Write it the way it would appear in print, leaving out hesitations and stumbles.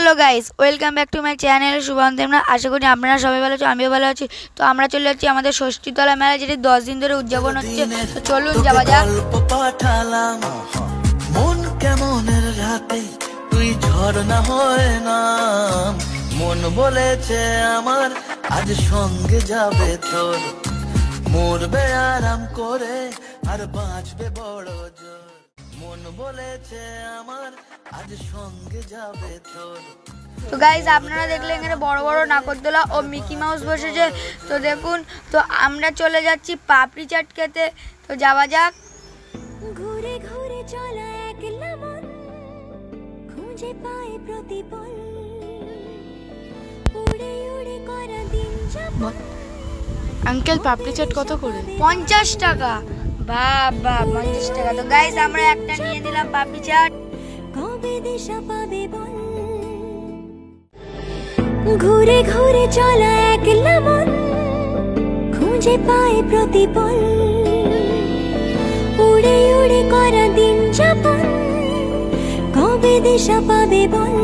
Hello guys, welcome back to my channel শুভন্তমনা। আশা করি আপনারা সবাই ভালো আছো, আমিও ভালো আছি। তো আমরা চলে যাচ্ছি আমাদের ষষ্ঠীতলা মেলা, যেটি 10 দিন ধরে উদযাপন হচ্ছে। তো চলুন যাওয়া যাক। মন কেমনের রাতে তুই ঝর্ণা হয় না, মন বলেছে আমার আজ সঙ্গে যাবে তোর, মরবে আরাম করে আর বাঁচবে বড় জোর, মন বলেছে আমার আজ সঙ্গে যাবে তোর। তো গাইস, আপনারা দেখলে এখানে বড় বড় নাগরদোলা ও মিকি মাউস বসেছে। তো দেখুন, তো আমরা চলে যাচ্ছি পাপড়ি চাট খেতে। তো যাওয়া যাক। ঘুরে ঘুরে চলা একলা মন খুঁজে পায় প্রতিপল, উড়ে উড়ে করা দিন যাপন। আঙ্কেল পাপড়ি চাট কত করে? 50 টাকা। বাবা, 50 টাকা। তো গাইস, আমরা একটা নিয়ে নিলাম পাপড়ি চাট। কবে দিশা পাবে বল, ঘুরে ঘুরে চলা একলা মন খুঁজে পায় প্রতিপল, উড়ে উড়ে করা দিন যাপন। কবে দিশা পাবে বল।